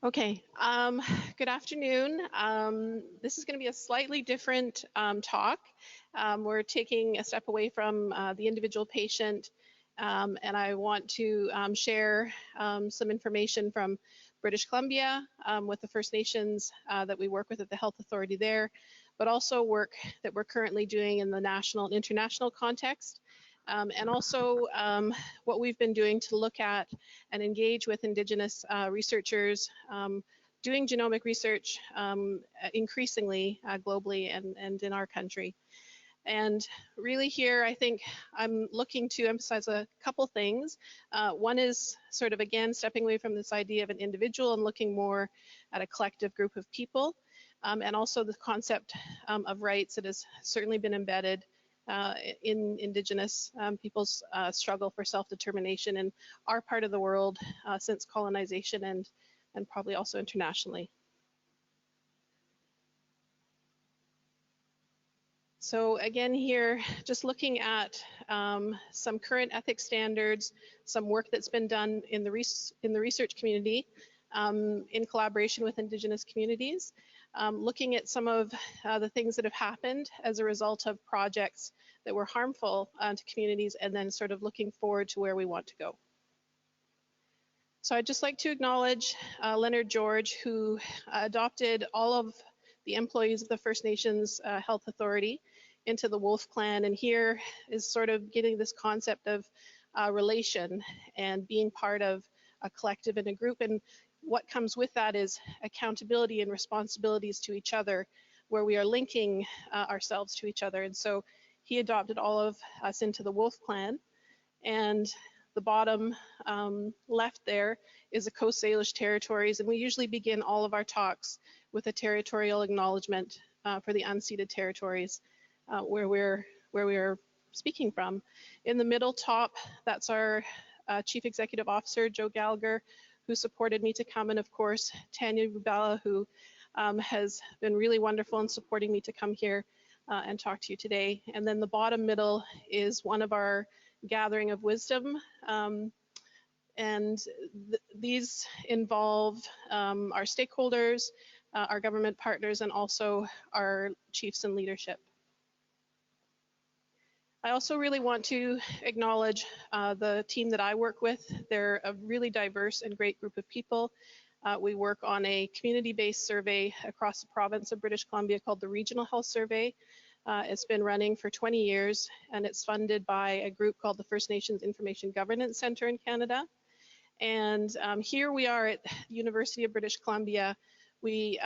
Okay, good afternoon. This is going to be a slightly different talk. We're taking a step away from the individual patient, and I want to share some information from British Columbia with the First Nations that we work with at the Health Authority there, but also work that we're currently doing in the national and international context. And also what we've been doing to look at and engage with Indigenous researchers doing genomic research increasingly globally and in our country. And really here, I think I'm looking to emphasize a couple things. One is sort of, again, stepping away from this idea of an individual and looking more at a collective group of people. And also the concept of rights that has certainly been embedded in Indigenous people's struggle for self-determination in our part of the world since colonization and probably also internationally. So again here, just looking at some current ethics standards, some work that's been done in the research community in collaboration with Indigenous communities, looking at some of the things that have happened as a result of projects that were harmful to communities, and then sort of looking forward to where we want to go. So I'd just like to acknowledge Leonard George, who adopted all of the employees of the First Nations Health Authority into the Wolf Clan, and here is sort of getting this concept of relation and being part of a collective and a group, and what comes with that is accountability and responsibilities to each other, where we are linking ourselves to each other. And so he adopted all of us into the Wolf Clan. And the bottom left there is the Coast Salish territories. And we usually begin all of our talks with a territorial acknowledgement for the unceded territories where we are speaking from. In the middle top, that's our Chief Executive Officer, Joe Gallagher, who supported me to come, and of course Tanya Rubella, who has been really wonderful in supporting me to come here and talk to you today. And then the bottom middle is one of our gathering of wisdom, and these involve our stakeholders, our government partners, and also our chiefs and leadership. I also really want to acknowledge the team that I work with. They're a really diverse and great group of people. We work on a community-based survey across the province of British Columbia called the Regional Health Survey. It's been running for 20 years, and it's funded by a group called the First Nations Information Governance Centre in Canada. And here we are at the University of British Columbia. We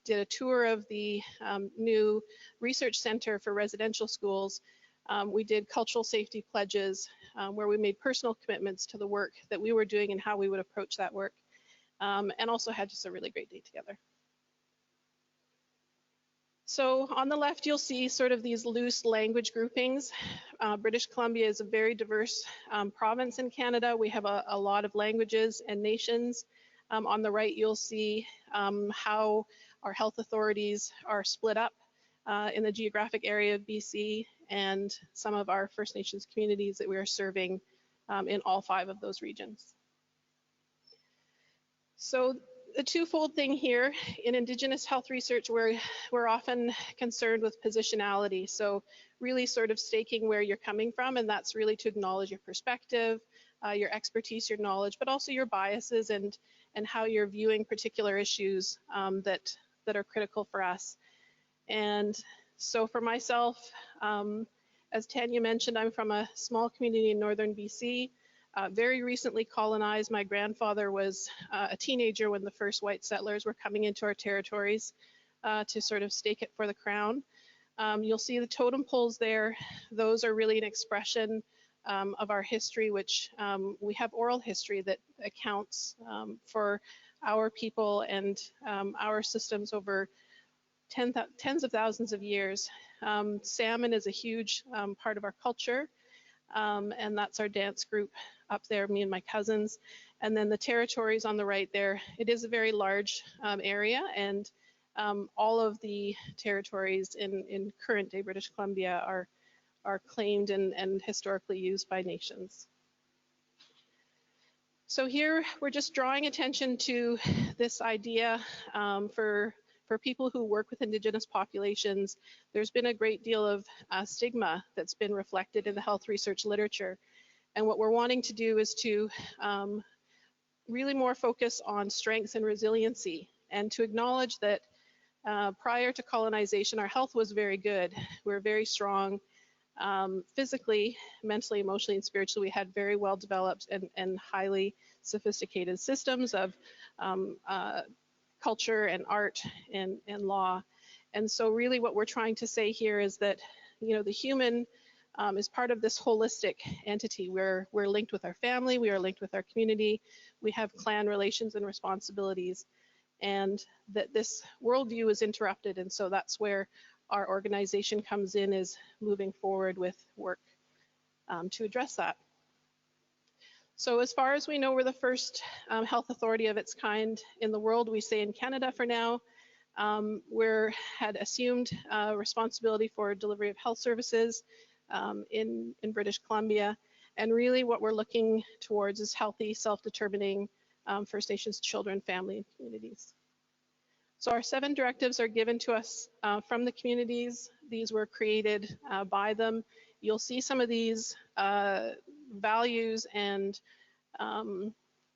did a tour of the new research centre for residential schools. We did cultural safety pledges where we made personal commitments to the work that we were doing and how we would approach that work, and also had just a really great day together. So on the left, you'll see sort of these loose language groupings. British Columbia is a very diverse province in Canada. We have a lot of languages and nations. On the right, you'll see how our health authorities are split up in the geographic area of BC, and some of our First Nations communities that we are serving in all 5 of those regions. So the twofold thing here in Indigenous health research, we're often concerned with positionality. So really sort of staking where you're coming from, and that's really to acknowledge your perspective, your expertise, your knowledge, but also your biases and how you're viewing particular issues that are critical for us. And so for myself, as Tanya mentioned, I'm from a small community in northern BC, very recently colonized. My grandfather was a teenager when the first white settlers were coming into our territories to sort of stake it for the crown. You'll see the totem poles there. Those are really an expression of our history, which we have oral history that accounts for our people and our systems over tens of thousands of years. Salmon is a huge part of our culture, and that's our dance group up there, me and my cousins. And then the territories on the right there, it is a very large area, and all of the territories in current day British Columbia are claimed and historically used by nations. So here we're just drawing attention to this idea for people who work with Indigenous populations. There's been a great deal of stigma that's been reflected in the health research literature. And what we're wanting to do is to really more focus on strengths and resiliency, and to acknowledge that prior to colonization, our health was very good. We were very strong physically, mentally, emotionally, and spiritually. We had very well developed and highly sophisticated systems of culture and art and law. And so really what we're trying to say here is that, you know, the human is part of this holistic entity. We're linked with our family, we are linked with our community, we have clan relations and responsibilities, and that this worldview is interrupted. And so that's where our organization comes in, is moving forward with work to address that. So as far as we know, we're the first health authority of its kind in the world. We say in Canada for now. We had assumed responsibility for delivery of health services in British Columbia. And really what we're looking towards is healthy, self-determining First Nations children, family, and communities. So our 7 directives are given to us from the communities. These were created by them. You'll see some of these values and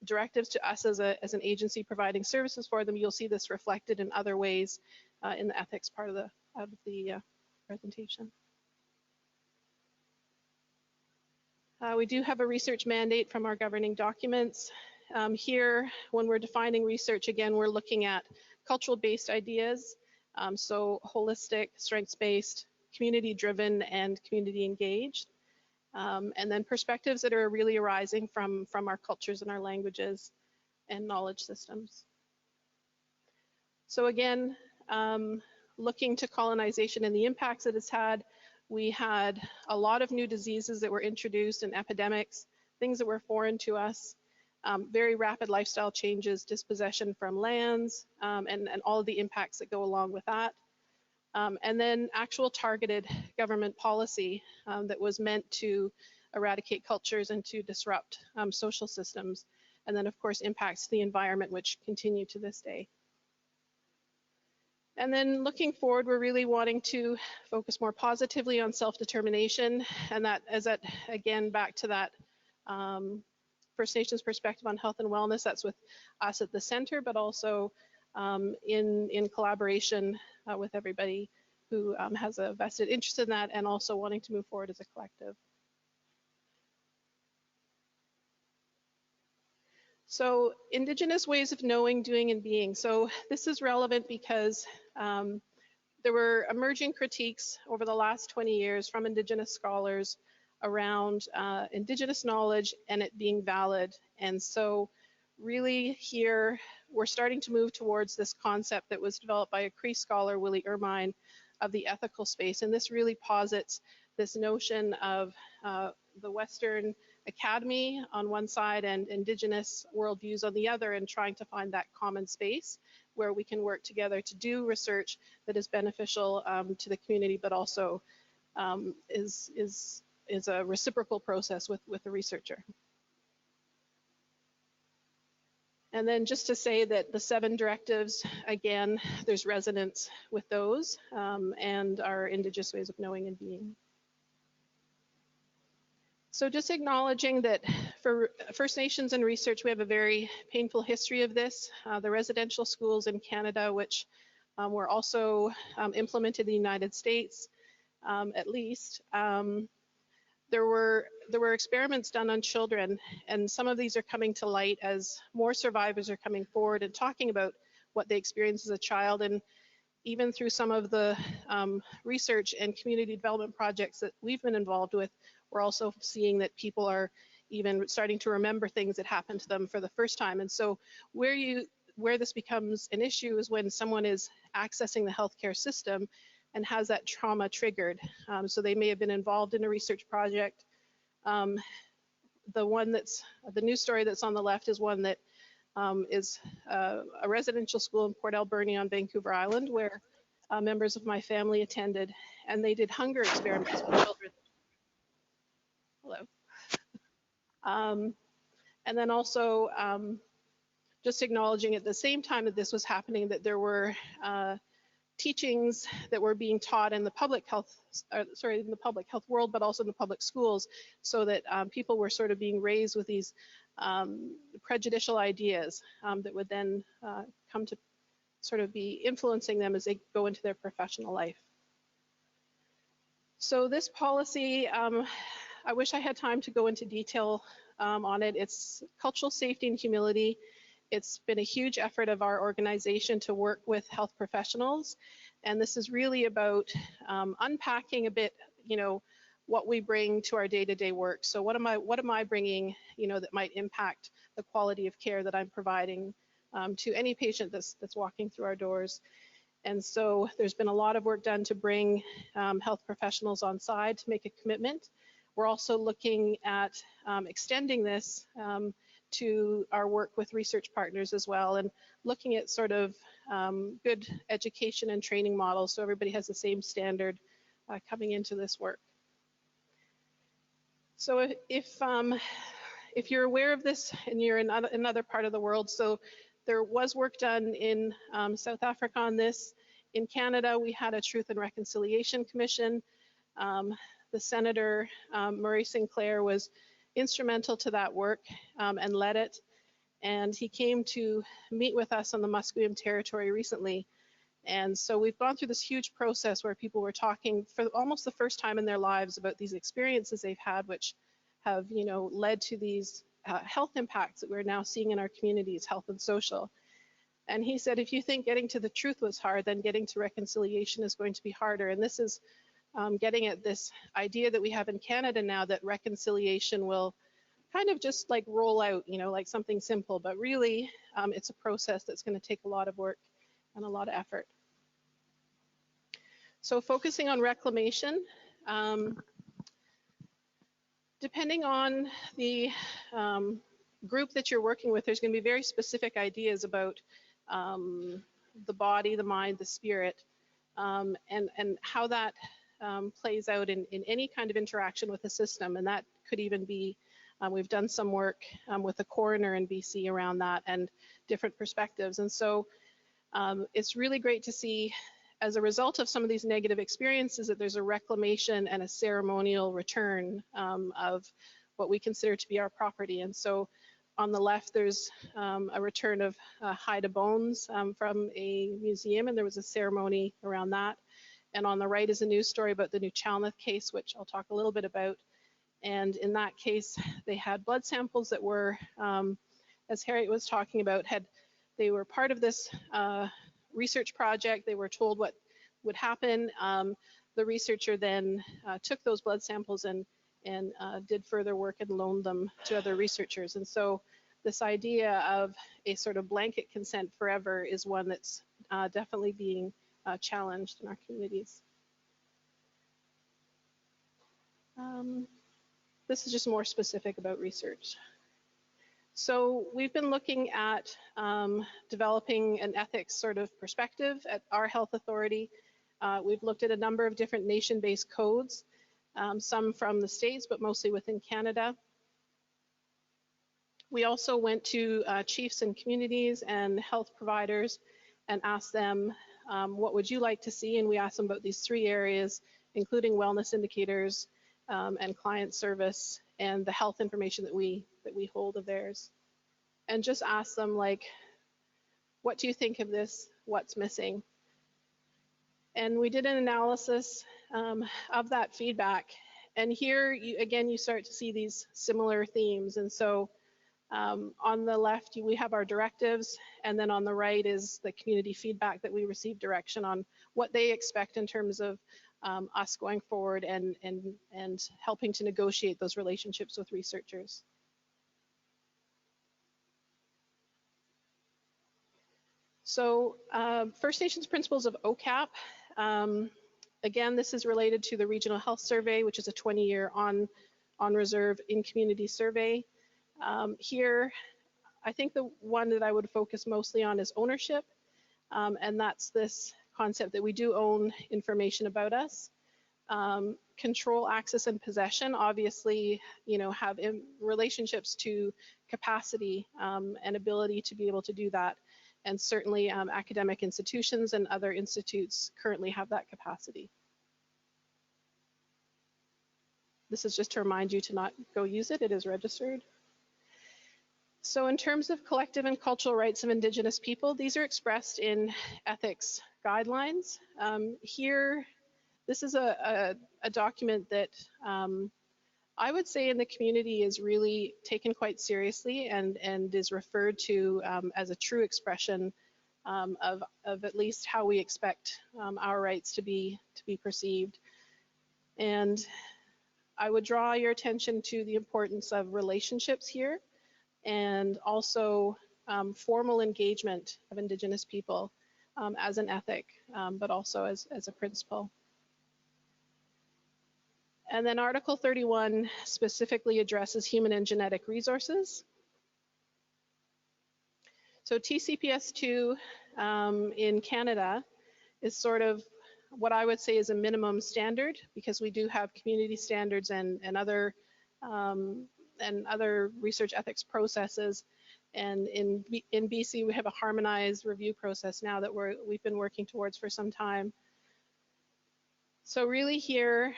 directives to us as an agency providing services for them. You'll see this reflected in other ways in the ethics part of the presentation. We do have a research mandate from our governing documents. Here, when we're defining research, again, we're looking at cultural-based ideas, so holistic, strengths-based, community-driven, and community-engaged. And then perspectives that are really arising from our cultures and our languages and knowledge systems. So again, looking to colonization and the impacts that it's had, we had a lot of new diseases that were introduced and epidemics, things that were foreign to us, very rapid lifestyle changes, dispossession from lands, and all of the impacts that go along with that. And then actual targeted government policy that was meant to eradicate cultures and to disrupt social systems. And then, of course, impacts the environment, which continue to this day. And then looking forward, we're really wanting to focus more positively on self-determination. And that, again, back to that First Nations perspective on health and wellness, that's with us at the center, but also in collaboration with everybody who has a vested interest in that, and also wanting to move forward as a collective. So Indigenous ways of knowing, doing, and being. So this is relevant because there were emerging critiques over the last 20 years from Indigenous scholars around Indigenous knowledge and it being valid. And so really here, we're starting to move towards this concept that was developed by a Cree scholar, Willie Ermine, of the ethical space. And this really posits this notion of the Western Academy on one side and Indigenous worldviews on the other, and trying to find that common space where we can work together to do research that is beneficial to the community, but also is a reciprocal process with the researcher. And then just to say that the 7 directives, again, there's resonance with those and our Indigenous ways of knowing and being. So just acknowledging that for First Nations and research, we have a very painful history of this. The residential schools in Canada, which were also implemented in the United States, at least, there were experiments done on children, and some of these are coming to light as more survivors are coming forward and talking about what they experienced as a child. And even through some of the research and community development projects that we've been involved with, we're also seeing that people are even starting to remember things that happened to them for the first time. And so where this becomes an issue is when someone is accessing the healthcare system and has that trauma triggered. So they may have been involved in a research project. The news story that's on the left is one that is a residential school in Port Alberni on Vancouver Island, where members of my family attended, and they did hunger experiments with children. Hello. And then also just acknowledging at the same time that this was happening that there were teachings that were being taught in the public health, in the public health world, but also in the public schools, so that people were sort of being raised with these prejudicial ideas that would then come to sort of be influencing them as they go into their professional life. So this policy, I wish I had time to go into detail on it. It's cultural safety and humility. It's been a huge effort of our organization to work with health professionals, and this is really about unpacking a bit, you know, what we bring to our day-to-day work. So what am I bringing, you know, that might impact the quality of care that I'm providing to any patient that's walking through our doors. And so there's been a lot of work done to bring health professionals on side to make a commitment. We're also looking at extending this to our work with research partners as well, and looking at sort of good education and training models so everybody has the same standard coming into this work. So if you're aware of this and you're in another part of the world, so there was work done in South Africa on this. In Canada, we had a Truth and Reconciliation Commission. The Senator Murray Sinclair was instrumental to that work and led it. And he came to meet with us on the Musqueam territory recently. And so we've gone through this huge process where people were talking for almost the first time in their lives about these experiences they've had, which have, you know, led to these health impacts that we're now seeing in our communities, health and social. And he said, if you think getting to the truth was hard, then getting to reconciliation is going to be harder. And this is getting at this idea that we have in Canada now that reconciliation will kind of just like roll out, you know, like something simple, but really it's a process that's going to take a lot of work and a lot of effort. So focusing on reclamation, depending on the group that you're working with, there's going to be very specific ideas about the body, the mind, the spirit, and how that plays out in any kind of interaction with the system. And that could even be, we've done some work with the coroner in BC around that and different perspectives. And so it's really great to see, as a result of some of these negative experiences, that there's a reclamation and a ceremonial return of what we consider to be our property. And so on the left, there's a return of hide of bones from a museum, and there was a ceremony around that. And on the right is a news story about the New Chalmers case, which I'll talk a little bit about. And in that case, they had blood samples that were, as Harriet was talking about, they were part of this research project. They were told what would happen. The researcher then took those blood samples and did further work and loaned them to other researchers. And so this idea of a sort of blanket consent forever is one that's definitely being challenged in our communities. This is just more specific about research. So we've been looking at developing an ethics sort of perspective at our health authority. We've looked at a number of different nation-based codes, some from the States, but mostly within Canada. We also went to chiefs and communities and health providers and asked them, what would you like to see? And we asked them about these 3 areas, including wellness indicators and client service and the health information that we hold of theirs. And just ask them, like, what do you think of this? What's missing? And we did an analysis of that feedback. And here, again, you start to see these similar themes. And so on the left, we have our directives, and then on the right is the community feedback that we receive direction on what they expect in terms of us going forward and helping to negotiate those relationships with researchers. So First Nations Principles of OCAP. Again, this is related to the Regional Health Survey, which is a 20-year on-reserve in-community survey. Here, I think the one that I would focus mostly on is ownership, and that's this concept that we do own information about us. control, access, and possession obviously, have relationships to capacity and ability to be able to do that. And certainly academic institutions and other institutes currently have that capacity. This is just to remind you to not go use it. It is registered. So in terms of collective and cultural rights of Indigenous people, these are expressed in ethics guidelines. Here, this is a document that I would say in the community is really taken quite seriously and is referred to as a true expression of at least how we expect our rights to be perceived. And I would draw your attention to the importance of relationships here, and also formal engagement of Indigenous people as an ethic, but also as a principle. And then Article 31 specifically addresses human and genetic resources. So TCPS2 in Canada is sort of what I would say is a minimum standard, because we do have community standards and other research ethics processes. And in BC, we have a harmonized review process now that we've been working towards for some time. So really here,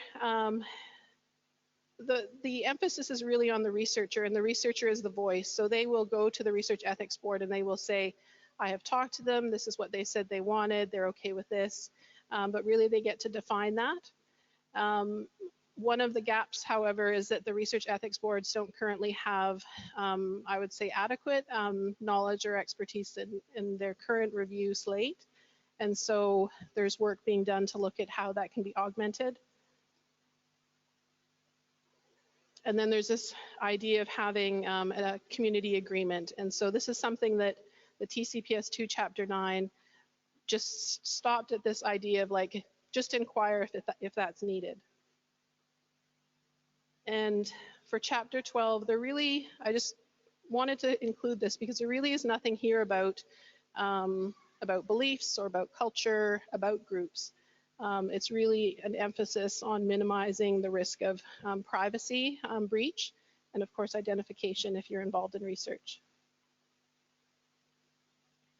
the emphasis is really on the researcher, and the researcher is the voice. So they will go to the Research Ethics Board and they will say, I have talked to them, this is what they said they wanted, they're okay with this. But really they get to define that. One of the gaps, however, is that the research ethics boards don't currently have, I would say, adequate knowledge or expertise in their current review slate. And so there's work being done to look at how that can be augmented. And then there's this idea of having a community agreement. And so this is something that the TCPS2 Chapter 9 just stopped at, this idea of like, just inquire if that's needed. And for Chapter 12, I just wanted to include this because there really is nothing here about beliefs or about culture, about groups. It's really an emphasis on minimizing the risk of privacy breach, and of course identification if you're involved in research.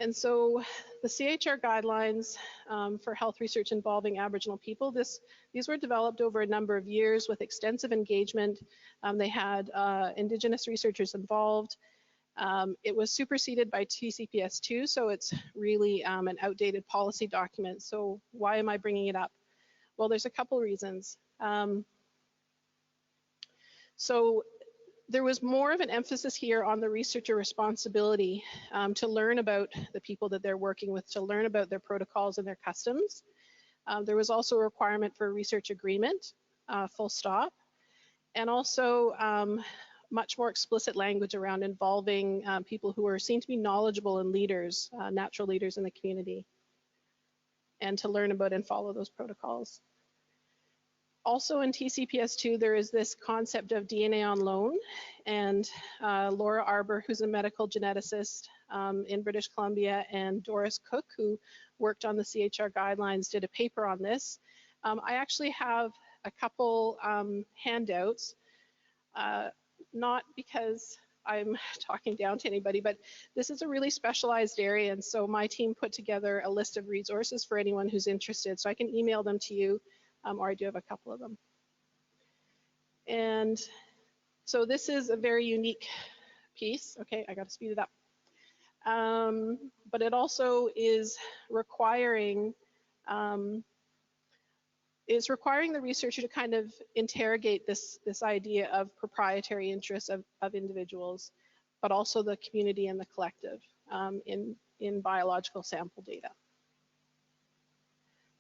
And so the CHR guidelines for health research involving Aboriginal people, these were developed over a number of years with extensive engagement. They had Indigenous researchers involved. It was superseded by TCPS2, so it's really an outdated policy document. So why am I bringing it up? Well, there's a couple reasons. So there was more of an emphasis here on the researcher responsibility to learn about the people that they're working with, to learn about their protocols and their customs. There was also a requirement for a research agreement, full stop, and also much more explicit language around involving people who are seen to be knowledgeable and leaders, natural leaders in the community, and to learn about and follow those protocols. Also in TCPS2, there is this concept of DNA on loan, and Laura Arbour, who's a medical geneticist in British Columbia, and Doris Cook, who worked on the CHR guidelines, did a paper on this. I actually have a couple handouts, not because I'm talking down to anybody, but this is a really specialized area, and so my team put together a list of resources for anyone who's interested, so I can email them to you. Or I do have a couple of them. And so this is a very unique piece. Okay, I got to speed it up. But it also is requiring the researcher to kind of interrogate this idea of proprietary interests of individuals, but also the community and the collective in biological sample data.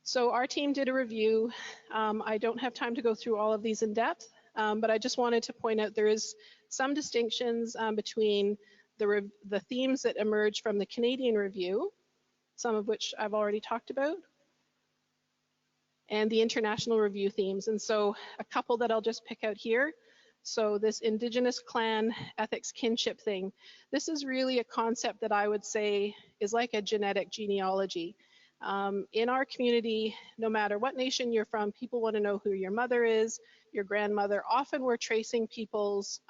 So our team did a review. I don't have time to go through all of these in depth, but I just wanted to point out there is some distinctions between the themes that emerge from the Canadian review, some of which I've already talked about, and the international review themes. And so a couple that I'll just pick out here. So this Indigenous clan ethics kinship thing, this is really a concept that I would say is like a genetic genealogy. In our community, no matter what nation you're from, people want to know who your mother is, your grandmother. Often we're tracing people's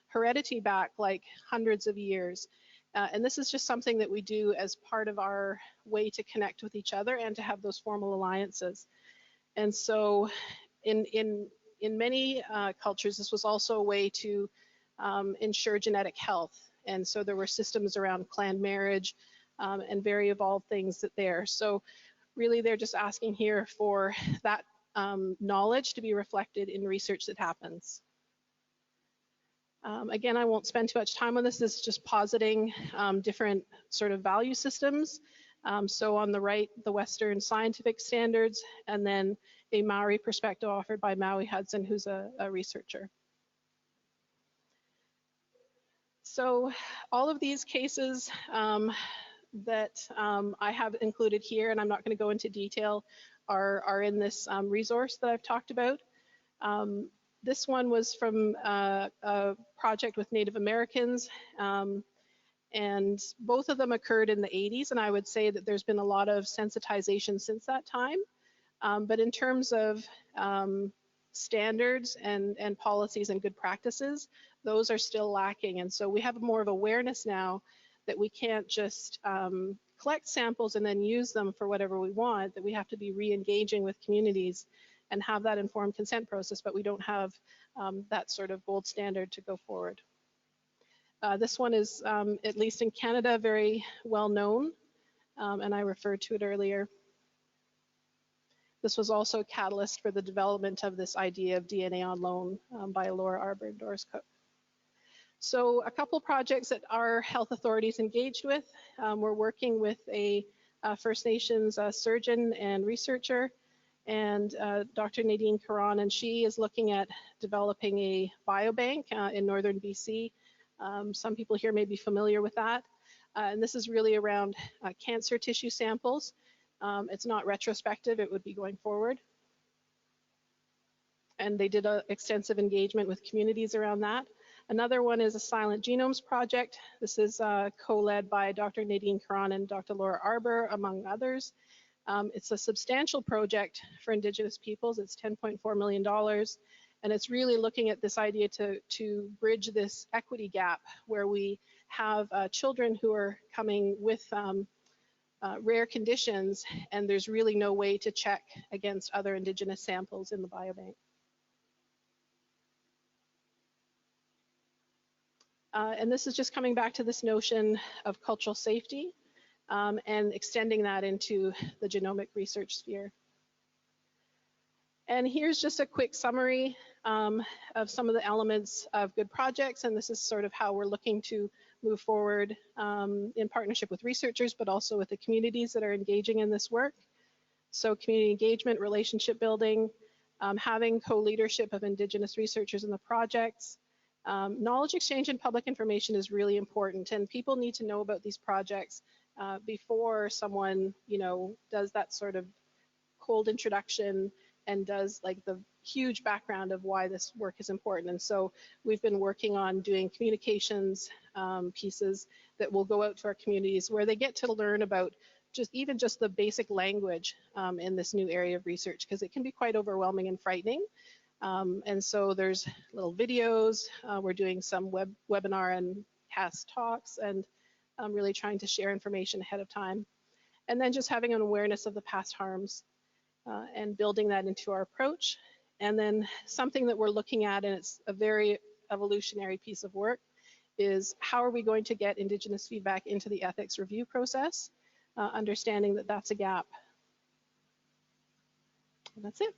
heredity back like hundreds of years. And this is just something that we do as part of our way to connect with each other and to have those formal alliances. And so in many cultures, this was also a way to ensure genetic health. And so there were systems around clan marriage and very evolved things that there. So really they're just asking here for that knowledge to be reflected in research that happens. Again, I won't spend too much time on this. This is just positing different sort of value systems. So on the right, the Western scientific standards, and then a Maori perspective offered by Maui Hudson, who's a researcher. So all of these cases that I have included here, and I'm not going to go into detail, are in this resource that I've talked about. This one was from a project with Native Americans, and both of them occurred in the 80s, and I would say that there's been a lot of sensitization since that time. But in terms of standards and policies and good practices, those are still lacking. And so we have more of awareness now that we can't just collect samples and then use them for whatever we want, that we have to be re-engaging with communities and have that informed consent process, but we don't have that sort of gold standard to go forward. This one is, at least in Canada, very well known, and I referred to it earlier. This was also a catalyst for the development of this idea of DNA on loan by Laura Arbour and Doris Cook. So a couple projects that our health authorities engaged with, we're working with a First Nations surgeon and researcher, and Dr. Nadine Karan, and she is looking at developing a biobank in northern BC. Some people here may be familiar with that. And this is really around cancer tissue samples. It's not retrospective, it would be going forward. And they did an extensive engagement with communities around that. Another one is a Silent Genomes project. This is co-led by Dr. Nadine Karan and Dr. Laura Arbour, among others. It's a substantial project for Indigenous peoples. It's $10.4 million. And it's really looking at this idea to bridge this equity gap where we have children who are coming with rare conditions, and there's really no way to check against other Indigenous samples in the biobank. And this is just coming back to this notion of cultural safety and extending that into the genomic research sphere. And here's just a quick summary of some of the elements of good projects, and this is sort of how we're looking to move forward in partnership with researchers, but also with the communities that are engaging in this work. So community engagement, relationship building, having co-leadership of Indigenous researchers in the projects. Knowledge exchange and public information is really important, and people need to know about these projects before someone, does that sort of cold introduction and does like the huge background of why this work is important. And so we've been working on doing communications pieces that will go out to our communities where they get to learn about even just the basic language in this new area of research, because it can be quite overwhelming and frightening. And so there's little videos. We're doing some webinar and cast talks, and really trying to share information ahead of time. And then just having an awareness of the past harms and building that into our approach. And then something that we're looking at, and it's a very evolutionary piece of work, is how are we going to get Indigenous feedback into the ethics review process, understanding that that's a gap. And that's it.